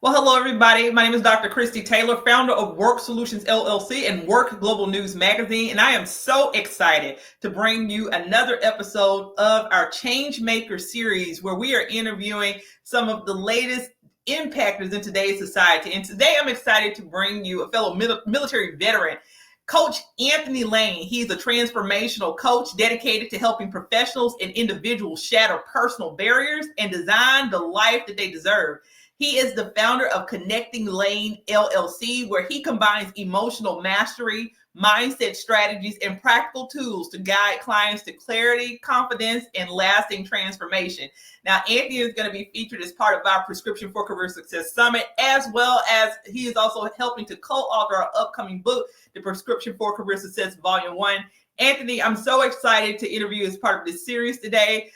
Well, hello, everybody. My name is Dr. Christy Taylor, founder of Work Solutions LLC and Work Global News Magazine. And I am so excited to bring you another episode of our Changemaker series, where we are interviewing some of the latest impactors in today's society. And today I'm excited to bring you a fellow military veteran, Coach Anthony Lane. He's a transformational coach dedicated to helping professionals and individuals shatter personal barriers and design the life that they deserve. He is the founder of Connecting Lane LLC, where he combines emotional mastery, mindset strategies, and practical tools to guide clients to clarity, confidence, and lasting transformation. Now, Anthony is going to be featured as part of our Prescription for Career Success Summit, as well as he is also helping to co-author our upcoming book, The Prescription for Career Success Volume 1. Anthony, I'm so excited to interview as part of this series today.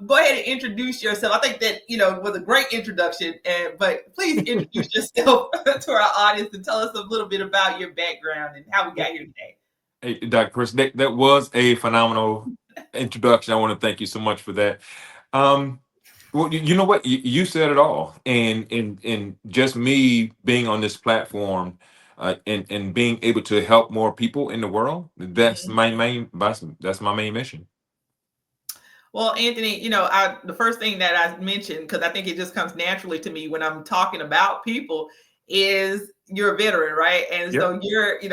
Go ahead and introduce yourself. I think that, was a great introduction, but please introduce yourself to our audience and tell us a little bit about your background and how we got here today. Hey, Dr. Chris, that was a phenomenal introduction. I want to thank you so much for that. Well, you know what? You said it all. And just me being on this platform and being able to help more people in the world, that's that's my main mission. Well, Anthony, the first thing that I mentioned, because I think it just comes naturally to me when I'm talking about people, is you're a veteran, right? And Yep. so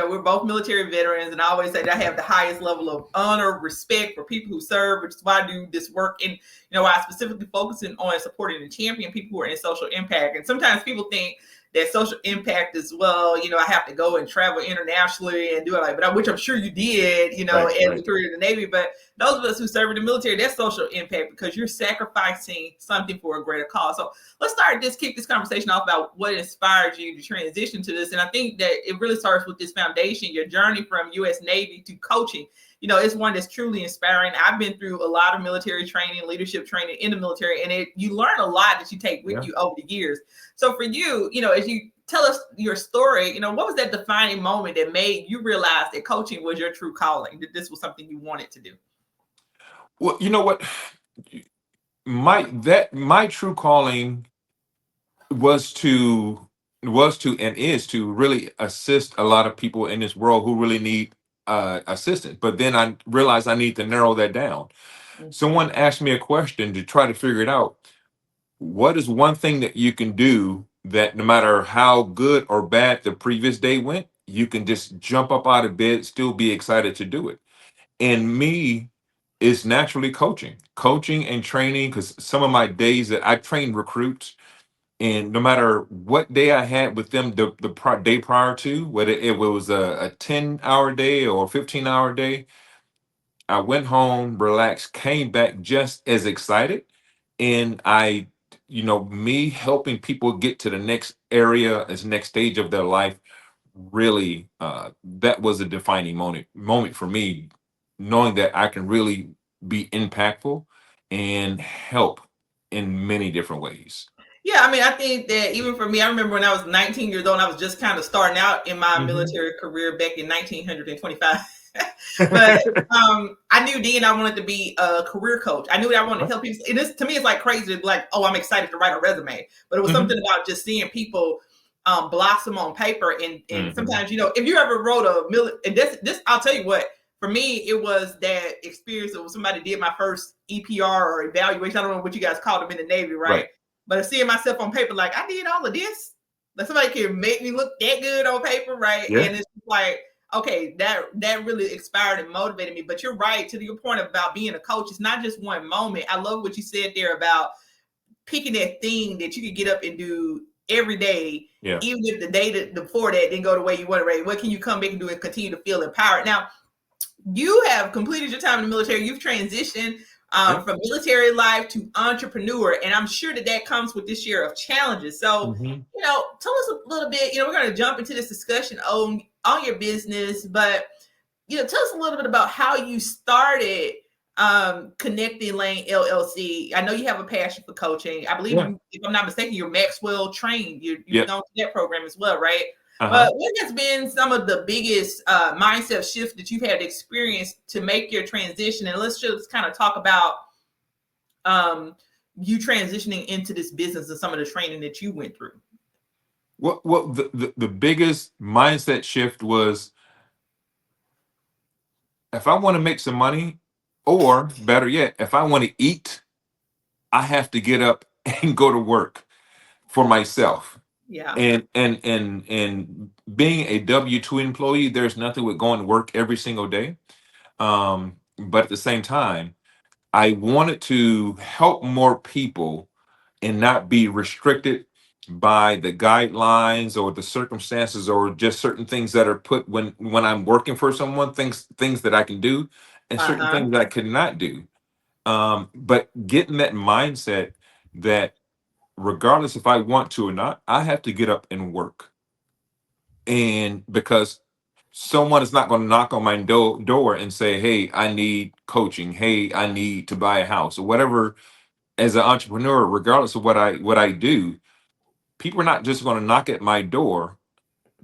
we're both military veterans, and I always say that I have the highest level of honor, respect for people who serve, which is why I do this work. And I specifically focusing on supporting and championing people who are in social impact. And sometimes people think that social impact as well, I have to go and travel internationally and do it but which I'm sure you did, Right. as a career in the Navy. But those of us who serve in the military, that's social impact because you're sacrificing something for a greater cause. So let's kick this conversation off about what inspired you to transition to this. And I think that it really starts with this foundation, your journey from U.S. Navy to coaching. It's one that's truly inspiring. I've been through a lot of military training, leadership training in the military, and you learn a lot that you take with you over the years. So for you, as you tell us your story, what was that defining moment that made you realize that coaching was your true calling, that this was something you wanted to do? Well, you know what? My true calling was to and is to really assist a lot of people in this world who really need assistance. But then I realized I need to narrow that down. Someone asked me a question to try to figure it out. What is one thing that you can do that no matter how good or bad the previous day went, you can just jump up out of bed, still be excited to do it? And me is naturally coaching and training, because some of my days that I train recruits, and no matter what day I had with them, the day prior to, whether it was a 10-hour day or a 15-hour day, I went home, relaxed, came back just as excited. And me helping people get to the next area, as next stage of their life, really, that was a defining moment for me, knowing that I can really be impactful and help in many different ways. Yeah, I mean, I think that even for me, I remember when I was 19 years old, I was just kind of starting out in my military career back in 1925. But I knew then I wanted to be a career coach. I knew that I wanted to help people. And this, to me, it's like crazy. Like, oh, I'm excited to write a resume. But it was something about just seeing people blossom on paper. And sometimes, if you ever wrote and this, I'll tell you what, for me, it was that experience of somebody did my first EPR or evaluation. I don't know what you guys called them in the Navy, right? But seeing myself on paper, like I did all of this, that somebody can make me look that good on paper, right? Yeah. And it's like, okay, that really inspired and motivated me. But you're right, to your point about being a coach, it's not just one moment. I love what you said there about picking that thing that you could get up and do every day, even if the day before that didn't go the way you wanted, right? What can you come back and do and continue to feel empowered? Now, you have completed your time in the military. You've transitioned from military life to entrepreneur. And I'm sure that comes with this year of challenges. So, tell us a little bit, we're going to jump into this discussion on your business, but, tell us a little bit about how you started Connecting Lane LLC. I know you have a passion for coaching. I believe, if I'm not mistaken, you're Maxwell trained. You've gone to that program as well, right? But what has been some of the biggest mindset shifts that you've had to experience to make your transition? And let's just kind of talk about you transitioning into this business and some of the training that you went through. What the biggest mindset shift was, if I want to make some money, or better yet, if I want to eat, I have to get up and go to work for myself. Yeah. And being a W-2 employee, there's nothing with going to work every single day. But at the same time, I wanted to help more people and not be restricted by the guidelines or the circumstances or just certain things that are put when I'm working for someone, things that I can do and certain Uh-huh. things that I cannot do. But getting that mindset that regardless if I want to or not, I have to get up and work. And because someone is not going to knock on my door and say, "Hey, I need coaching. Hey, I need to buy a house," or whatever. As an entrepreneur, regardless of what I do, people are not just going to knock at my door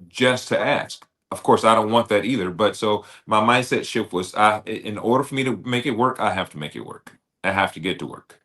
just to ask. Of course, I don't want that either. But so my mindset shift was, in order for me to make it work, I have to make it work. I have to get to work.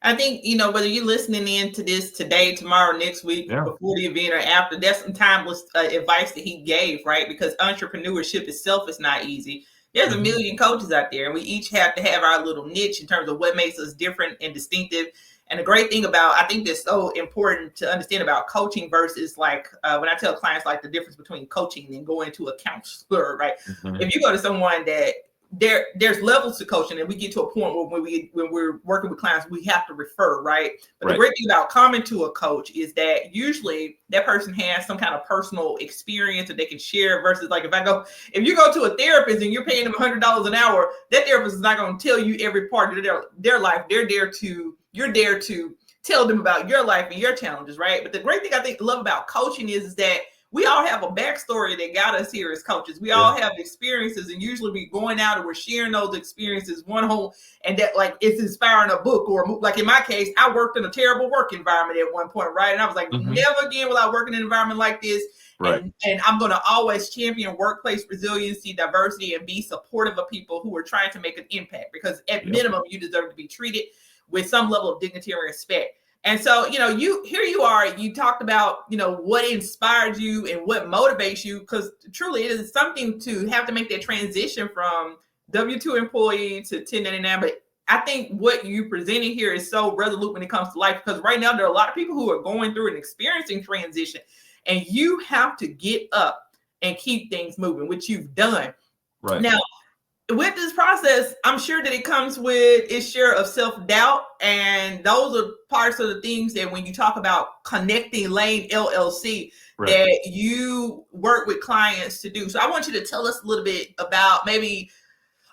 I think, whether you're listening in to this today, tomorrow, next week, Yeah. before the event or after, that's some timeless advice that he gave, right? Because entrepreneurship itself is not easy. There's a Mhm. million coaches out there, and we each have to have our little niche in terms of what makes us different and distinctive. And the great thing about, I think that's so important to understand about coaching versus like when I tell clients like the difference between coaching and going to a counselor, right? Mhm. If you go to someone that there's levels to coaching, and we get to a point where when we're working with clients, we have to refer, right? But the Right. great thing about coming to a coach is that usually that person has some kind of personal experience that they can share versus like if you go to a therapist and you're paying them $100 an hour, that therapist is not going to tell you every part of their life. You're there to tell them about your life and your challenges, right? But the great thing I think love about coaching is that we all have a backstory that got us here as coaches. We Yeah. all have experiences, and usually we going out and we're sharing those experiences one whole, and that like it's inspiring a book or a movie. Like in my case, I worked in a terrible work environment at one point, right? And I was like, Mhm. never again will I work in an environment like this. Right. And I'm going to always champion workplace resiliency, diversity, and be supportive of people who are trying to make an impact. Because at Yep. minimum, you deserve to be treated with some level of dignity and respect. And so, you are, you talked about, what inspired you and what motivates you, because truly it is something to have to make that transition from W-2 employee to 1099. But I think what you presented here is so resolute when it comes to life, because right now there are a lot of people who are going through and experiencing transition, and you have to get up and keep things moving, which you've done. Right. Now, with this process, I'm sure that it comes with its share of self-doubt. And those are parts of the things that when you talk about connecting Lane LLC, Right. that you work with clients to do. So I want you to tell us a little bit about maybe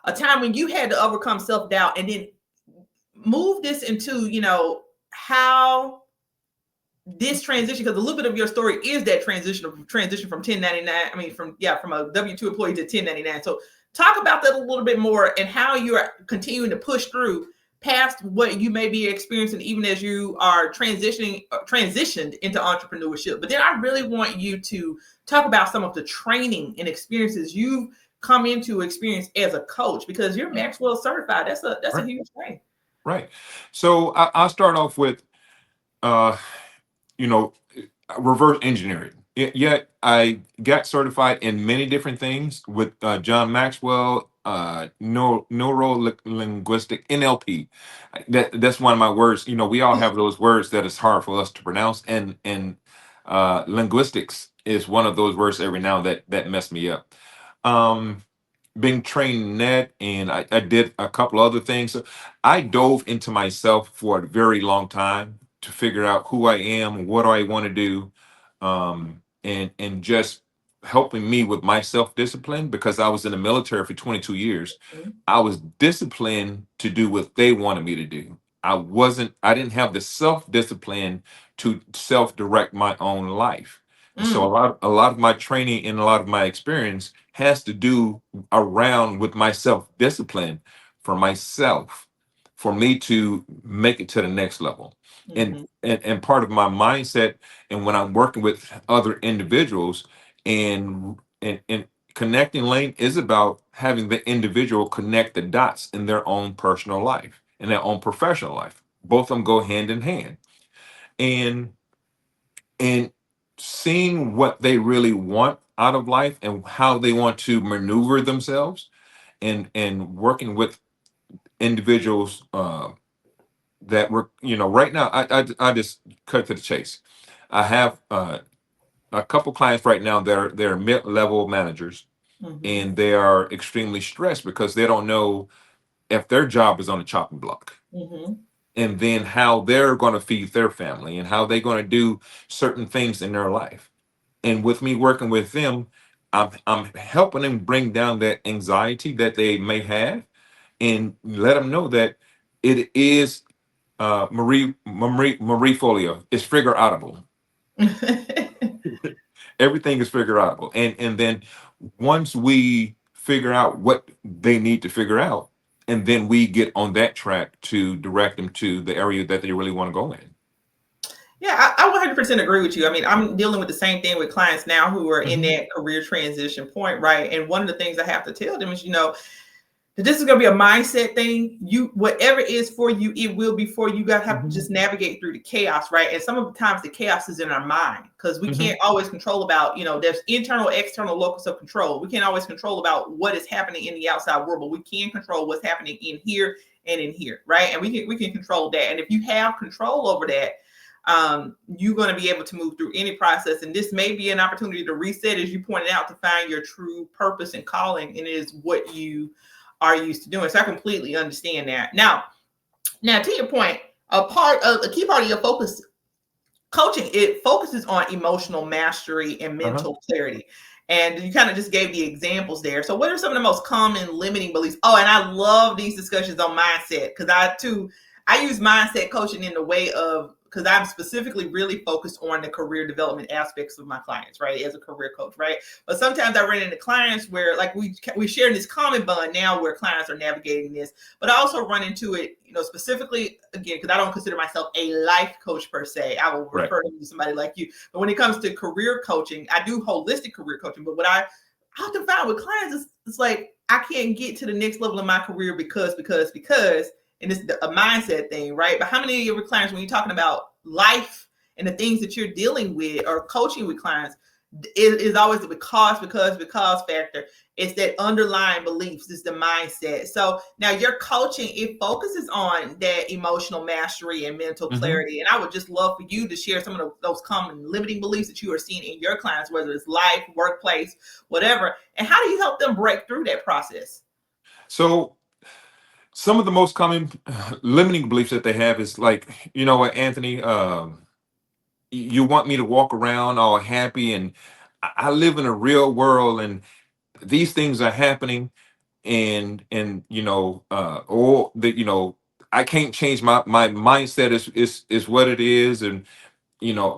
a time when you had to overcome self-doubt and then move this into, how this transition, because a little bit of your story is that transition from 1099. I mean, from a W-2 employee to 1099. So talk about that a little bit more and how you are continuing to push through past what you may be experiencing, even as you are transitioned into entrepreneurship. But then I really want you to talk about some of the training and experiences you've come into experience as a coach, because you're Maxwell certified. That's a Right. huge thing. Right. So I'll start off with, uh, you know, reverse engineering. Yet I got certified in many different things with John Maxwell, neuro linguistic NLP. That's one of my words. We all have those words that is hard for us to pronounce, and linguistics is one of those words every now that mess me up. Um, Being trained in that, and I did a couple other things. So I dove into myself for a very long time to figure out who I am, what do I want to do, and just helping me with my self discipline, because I was in the military for 22 years. I was disciplined to do what they wanted me to do. I didn't have the self discipline to self direct my own life. And so Mm, a lot of my training and a lot of my experience has to do around with my self discipline for myself, for me to make it to the next level. And mhm, and part of my mindset, and when I'm working with other individuals, and connecting lane is about having the individual connect the dots in their own personal life and their own professional life. Both of them go hand in hand. And seeing what they really want out of life and how they want to maneuver themselves, and working with individuals that were, right now, I just cut to the chase. I have a couple clients right now that are they're mid-level managers, Mm-hmm. and they are extremely stressed because they don't know if their job is on the chopping block, Mm-hmm. and then how they're going to feed their family and how they're going to do certain things in their life. And with me working with them, I'm helping them bring down that anxiety that they may have, and let them know that it is Marie Folio is figure outable. Everything is figure outable, and then once we figure out what they need to figure out, and then we get on that track to direct them to the area that they really want to go in. Yeah, I 100% agree with you. I mean, I'm dealing with the same thing with clients now who are in Mhm. that career transition point, right? And one of the things I have to tell them is, that this is going to be a mindset thing. You, whatever it is for you, it will be for you. You got to have to Mhm. just navigate through the chaos, right? And some of the times the chaos is in our mind because we Mhm. can't always control about, there's internal, external locus of control. We can't always control about what is happening in the outside world, but we can control what's happening in here and in here, right? And we can control that. And if you have control over that, you're going to be able to move through any process. And this may be an opportunity to reset, as you pointed out, to find your true purpose and calling, and it is what you are used to doing. So I completely understand that. Now to your point, a key part of your focus coaching, it focuses on emotional mastery and Uh-huh. mental clarity. And you kind of just gave the examples there. So what are some of the most common limiting beliefs? Oh, and I love these discussions on mindset because I use mindset coaching in the way of, because I'm specifically really focused on the career development aspects of my clients, right? As a career coach, right? But sometimes I run into clients where like we share this common bond now where clients are navigating this, but I also run into it, specifically again, because I don't consider myself a life coach per se. I will Right. refer to somebody like you. But when it comes to career coaching, I do holistic career coaching. But what I often find with clients is it's like I can't get to the next level in my career because, and it's a mindset thing, right? But how many of your clients, when you're talking about life and the things that you're dealing with or coaching with clients, it is always the because factor. It's that underlying beliefs, it's the mindset. So now your coaching, it focuses on that emotional mastery and mental Mhm. clarity. And I would just love for you to share some of those common limiting beliefs that you are seeing in your clients, whether it's life, workplace, whatever. And how do you help them break through that process? So some of the most common limiting beliefs that they have is like, you know what, Anthony, you want me to walk around all happy, and I live in a real world, and these things are happening, and or that, I can't change my mindset is what it is, and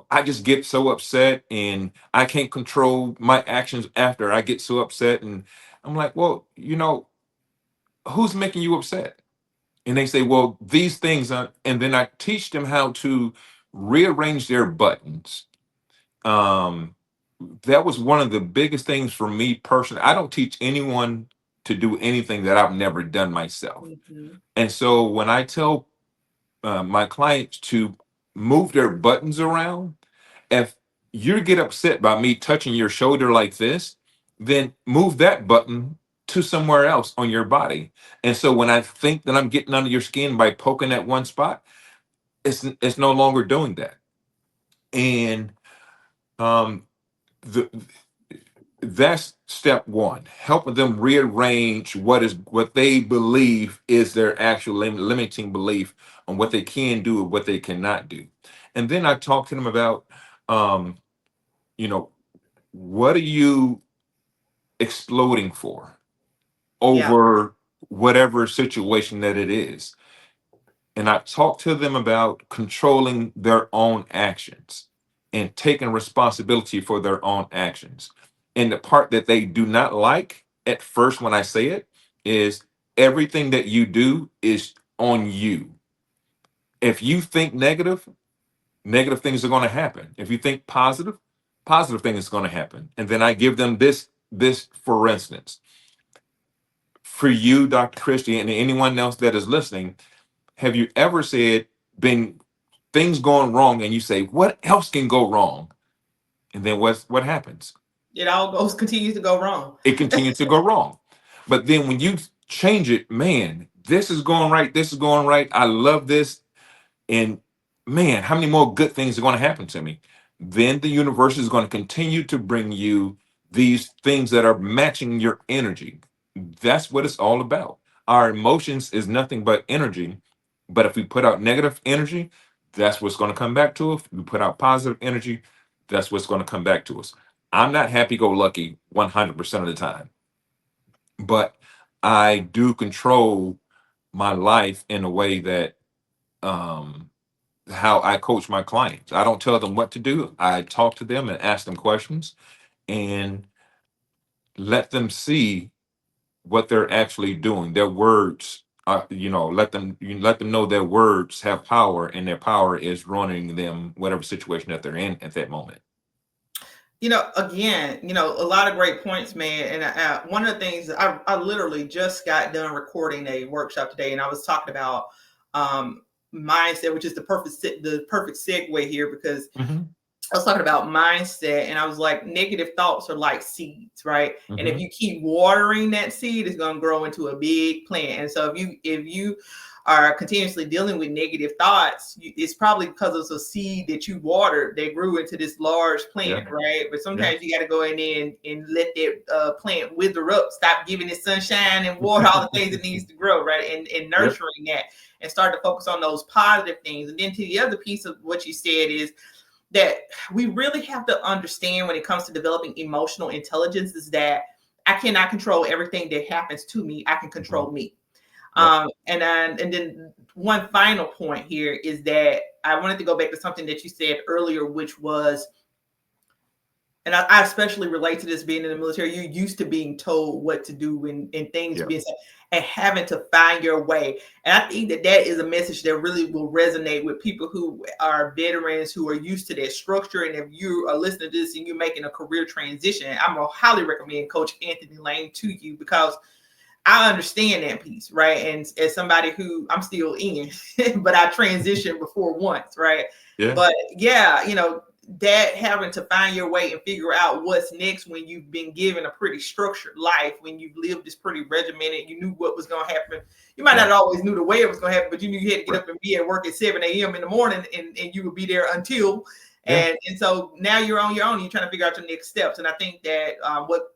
I just get so upset, and I can't control my actions after I get so upset. And I'm like, well, who's making you upset? And they say, well, these things are, and then I teach them how to rearrange their buttons. um that was one of the biggest things for me personally. I don't teach anyone to do anything that I've never done myself. Mhm. And so when I tell my clients to move their buttons around, if you get upset by me touching your shoulder like this, then move that button to somewhere else on your body. And so when I think that I'm getting under your skin by poking at one spot, it's no longer doing that. And um the that's step one, helping them rearrange what they believe is their actual limiting belief on what they can do and what they cannot do. And then I talk to them about, um you know what are you exploding for Yeah. over whatever situation that it is. And I talk to them about controlling their own actions and taking responsibility for their own actions. And the part that they do not like at first when I say it is, everything that you do is on you. If you think negative, negative things are going to happen. If you think positive, positive things are going to happen. And then I give them this for instance. For you, Dr. Christie, and anyone else that is listening, have you ever said, been things going wrong, and you say, what else can go wrong? And then what happens? It all goes continues to go wrong. It continues to go wrong. But then when you change it, man, this is going right, this is going right. I love this. And man, how many more good things are going to happen to me? Then the universe is going to continue to bring you these things that are matching your energy. That's what it's all about. Our emotions is nothing but energy. But if we put out negative energy, that's what's going to come back to us. If we put out positive energy, that's what's going to come back to us. I'm not happy go lucky 100% of the time, but I do control my life in a way that um how I coach my clients. I don't tell them what to do. I talk to them and ask them questions and let them see what they're actually doing. Their words, let them know their words have power, and their power is running them whatever situation that they're in at that moment. Again, a lot of great points, man. And one of the things I literally just got done recording a workshop today, and I was talking about um, mindset, which is the perfect segue here, because Hmm. I was talking about mindset, and I was like, negative thoughts are like seeds, right? And if Hmm. you keep watering that seed, it's going to grow into a big plant. And so if you are continuously dealing with negative thoughts, it's probably because it's a seed that you watered that grew into this large Yeah. plant, right? But Yeah. sometimes you got to go in there and let that plant wither up, stop giving it sunshine and water all the things it needs to grow, right? And Yep. nurturing that, and start to focus on those positive things. And then to the other piece of what you said is that we really have to understand when it comes to developing emotional intelligence is that I cannot control everything that happens to me. I can Hmm. control me. Yep. And then one final point here is that I wanted to go back to something that you said earlier, which was, and I especially relate to this being in the military. You're used to being told what to do and things Yeah. being said and having to find your way. And I think that is a message that really will resonate with people who are veterans who are used to that structure. And if you are listening to this and you're making a career transition, I'm gonna highly recommend Coach Anthony Lane to you, because I understand that piece, right? And as somebody who I'm still in, but I transitioned before once, right? Yeah. But yeah, that having to find your way and figure out what's next when you've been given a pretty structured life, when you've lived this pretty regimented, you knew what was going to happen. You might Yeah. not always knew the way it was going to happen, but you knew you had to get Right. up and be at work at 7 a.m. in the morning, and you would be there until. Yeah. And so now you're on your own. You're trying to figure out your next steps. And I think that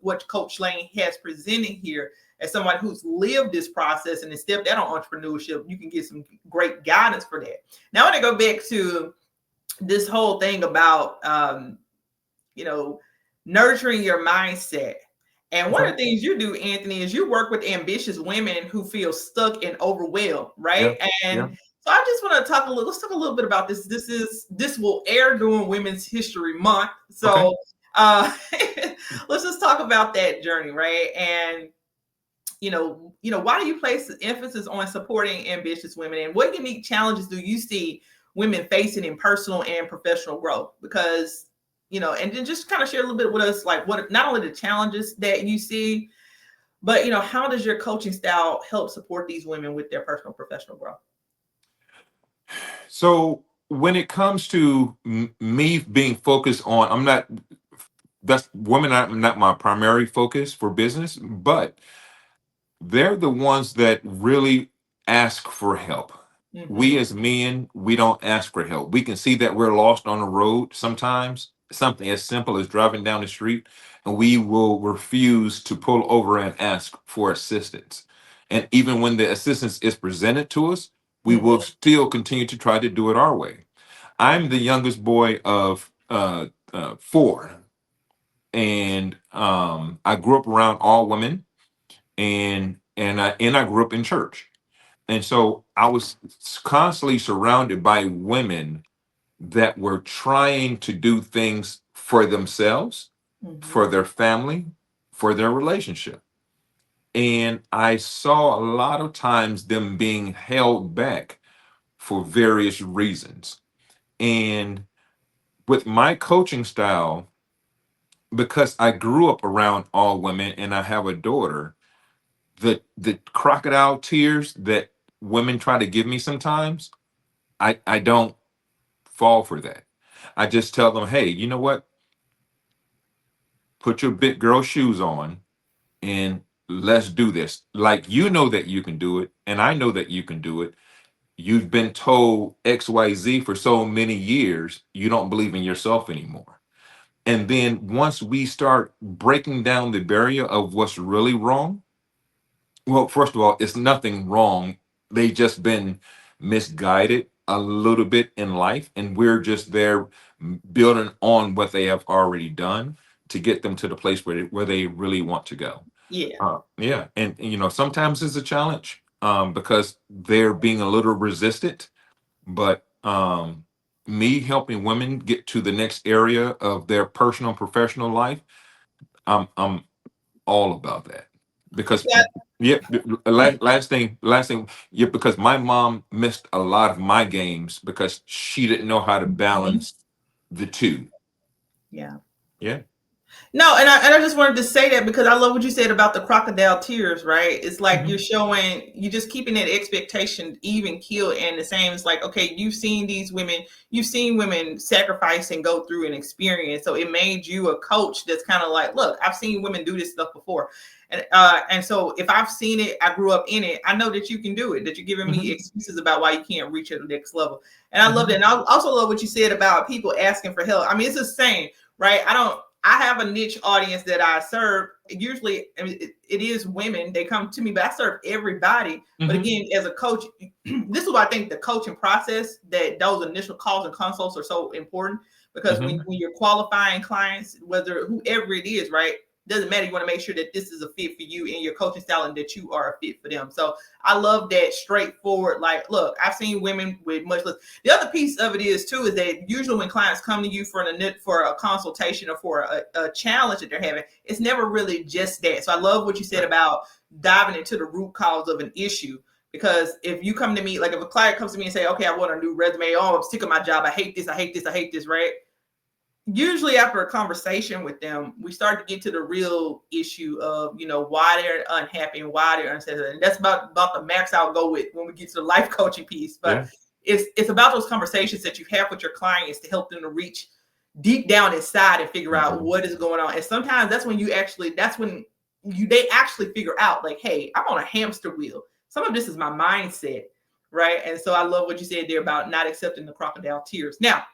what Coach Lane has presented here, as someone who's lived this process and has stepped out on entrepreneurship, you can get some great guidance for that. Now I want to go back to this whole thing about you know nurturing your mindset. And one Okay. of the things you do, Anthony, is you work with ambitious women who feel stuck and overwhelmed, Yeah. right? Yeah. And so I just want to talk a little. Let's talk a little bit about this. This will air during Women's History Month, Okay. so let's just talk about that journey, right? And why do you place the emphasis on supporting ambitious women, and what unique challenges do you see women facing in personal and professional growth? Because, and then just kind of share a little bit with us, like what not only the challenges that you see, but how does your coaching style help support these women with their personal and professional growth? So when it comes to me being focused on, I'm not, that's women are not my primary focus for business, but they're the ones that really ask for help. We Mm-hmm. as men, we don't ask for help. We can see that we're lost on the road sometimes, something as simple as driving down the street, and we will refuse to pull over and ask for assistance. And even when the assistance is presented to us, we will Mm-hmm. still continue to try to do it our way. I'm the youngest boy of four, and I grew up around all women, and I grew up in church, and so I was constantly surrounded by women that were trying to do things for themselves, Mm-hmm. for their family, for their relationship. And I saw a lot of times them being held back for various reasons. And with my coaching style, because I grew up around all women and I have a daughter, the crocodile tears that women try to give me sometimes, I don't fall for that. I just tell them, hey, you know what? put your big girl shoes on and let's do this. Like, you know that you can do it, and I know that you can do it. You've been told XYZ for so many years, you don't believe in yourself anymore. And then once we start breaking down the barrier of what's really wrong, well, first of all, it's nothing wrong. They just been misguided a little bit in life, and we're just there building on what they have already done to get them to the place where they really want to go. Yeah. Yeah, and you know, sometimes it's a challenge because they're being a little resistant, but me helping women get to the next area of their personal and professional life, I'm all about that because Yeah. yeah, last thing, yeah, because my mom missed a lot of my games because she didn't know how to balance the two. Yeah. Yeah. No, and I just wanted to say that because I love what you said about the crocodile tears, right? It's like you're Mhm. showing, you just keeping that expectation even kill, and the same. It's like, okay, you've seen these women, you've seen women sacrifice and go through an experience, so it made you a coach that's kind of like, look, I've seen women do this stuff before, and so if I've seen it, I grew up in it, I know that you can do it. That you're giving me Mhm. excuses about why you can't reach at the next level, and I love that. Mhm. And I also love what you said about people asking for help. I mean, it's the same, right? I have a niche audience that I serve. Usually, I mean, it is women. They come to me, but I serve everybody. But Mhm. again, as a coach, this is why I think the coaching process, that those initial calls and consults are so important, because Mhm. when you're qualifying clients, whether whoever it is, right, doesn't matter. You want to make sure that this is a fit for you and your coaching style, and that you are a fit for them. So I love that straightforward. Like, look, I've seen women with much less. The other piece of it is too is that usually when clients come to you for a consultation or for a challenge that they're having, it's never really just that. So I love what you said about diving into the root cause of an issue. Because if you come to me, like if a client comes to me and say, okay, I want a new resume. Oh, I'm sick of my job. I hate this. I hate this. I hate this. Right. Usually after a conversation with them, we start to get to the real issue of, why they're unhappy and why they're unsatisfied. And that's about the max I'll go with when we get to the life coaching piece. But Yeah. it's about those conversations that you have with your clients to help them to reach deep down inside and figure out Mhm. what is going on. And sometimes that's when they actually figure out, like, hey, I'm on a hamster wheel. Some of this is my mindset, right? And so I love what you said there about not accepting the crocodile tears. Now,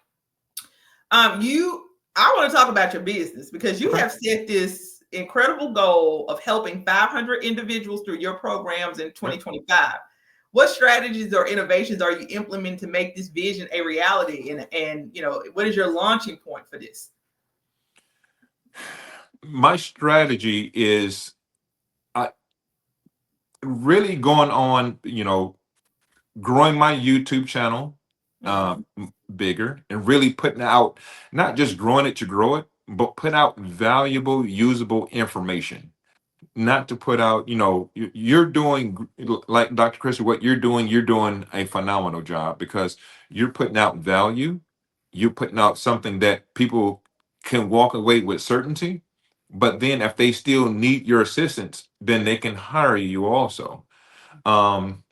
I want to talk about your business, because you Okay. have set this incredible goal of helping 500 individuals through your programs in Yeah. 2025. What strategies or innovations are you implementing to make this vision a reality? And what is your launching point for this? My strategy is I really going on, growing my YouTube channel Mhm. bigger, and really putting out, not just growing it to grow it, but put out valuable, usable information. Not to put out, you're doing, like Dr. Christie, what you're doing a phenomenal job, because you're putting out value, you're putting out something that people can walk away with certainty. But then if they still need your assistance, then they can hire you also. And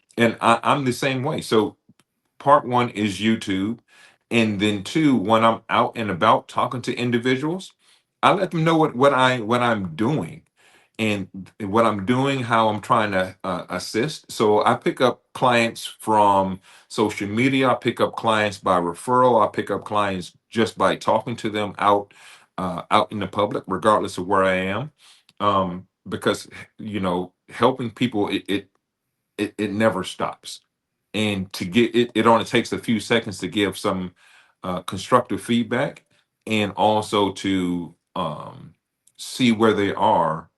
I'm the same way. So part one is YouTube. And then two, when I'm out and about talking to individuals, I let them know what I'm doing, and what I'm doing, how I'm trying to assist. So I pick up clients from social media. I pick up clients by referral. I pick up clients just by talking to them out in the public, regardless of where I am. Because helping people, it never stops. And to get it, it only takes a few seconds to give some constructive feedback, and also to see where they are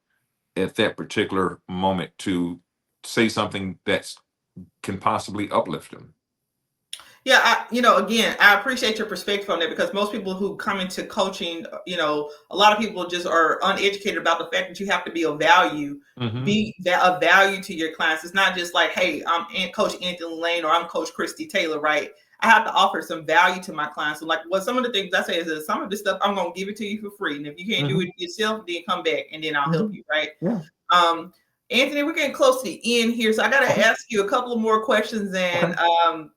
at that particular moment, to say something that can possibly uplift them. Yeah, again, I appreciate your perspective on that, because most people who come into coaching, a lot of people just are uneducated about the fact that you have to be of value, Hmm. of value to your clients. It's not just like, hey, I'm Coach Anthony Lane or I'm Coach Christy Taylor, right? I have to offer some value to my clients. So, like, what some of the things I say is that some of this stuff I'm going to give it to you for free, and if you can't do Hmm. it yourself, then come back and then I'll help Hmm. you, right? Yeah. Um, Anthony, we're getting close to the end here, so I got to Okay. ask you a couple of more questions, Okay. and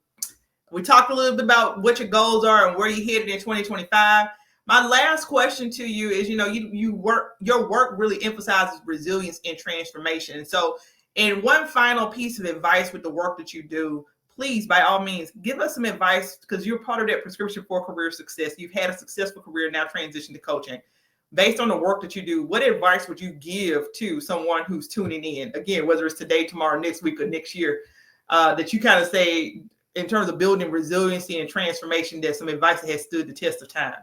we talked a little bit about what your goals are and where you're headed in 2025. My last question to you is, your work really emphasizes resilience and transformation. And so, in one final piece of advice with the work that you do, please, by all means, give us some advice because you're part of that prescription for career success. You've had a successful career, now transition to coaching. Based on the work that you do, what advice would you give to someone who's tuning in? Again, whether it's today, tomorrow, next week, or next year, that you kind of say in terms of building resiliency and transformation, there's some advice that has stood the test of time.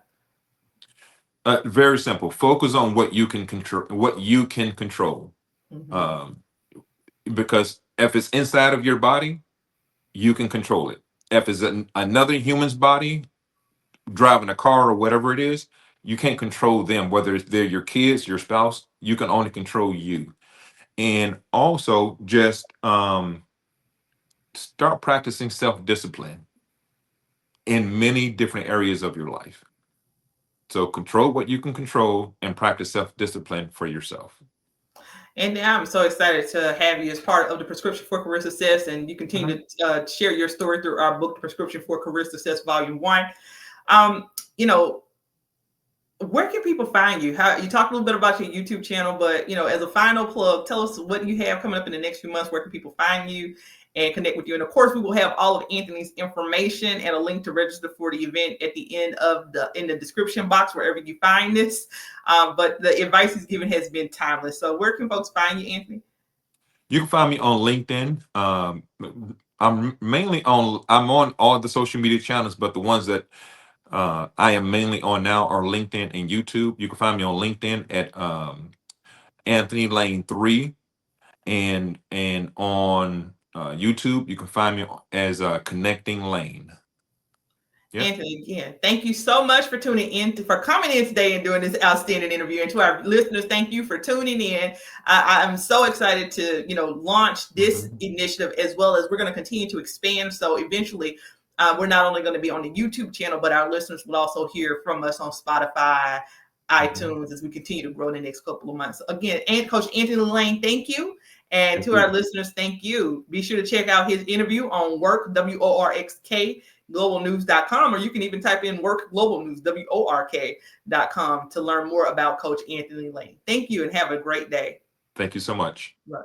Very simple. Focus on what you can control. What you can control. Mm-hmm. Because if it's inside of your body, you can control it. If it's another human's body, driving a car or whatever it is, you can't control them. Whether they're your kids, your spouse, you can only control you. And also, just start practicing self-discipline in many different areas of your life. So control what you can control and practice self-discipline for yourself. And I'm so excited to have you as part of the Prescription for Career Success, and you continue to share your story through our book, The Prescription for Career Success, Volume 1. Where can people find you? How you talked a little bit about your YouTube channel, but as a final plug, tell us what you have coming up in the next few months. Where can people find you and connect with you? And of course, we will have all of Anthony's information and a link to register for the event at the end of in the description box wherever you find this. But the advice he's given has been timeless. So where can folks find you, Anthony? You can find me on LinkedIn. I'm on all the social media channels, but the ones that I am mainly on now are LinkedIn and YouTube. You can find me on LinkedIn at Anthony Lane 3, and on YouTube you can find me as Connecting Lane. Yep. Anthony, again, thank you so much for tuning in, for coming in today and doing this outstanding interview. And to our listeners, thank you for tuning in. I'm so excited to launch this initiative, as well as we're going to continue to expand. So eventually, we're not only going to be on the YouTube channel, but our listeners will also hear from us on Spotify, iTunes, as we continue to grow in the next couple of months. Again, Coach Anthony Lane, thank you. And to our listeners, thank you. Be sure to check out his interview on Work, WORXK, globalnews.com, or you can even type in Work Global News, WORK.com, to learn more about Coach Anthony Lane. Thank you and have a great day. Thank you so much. Right.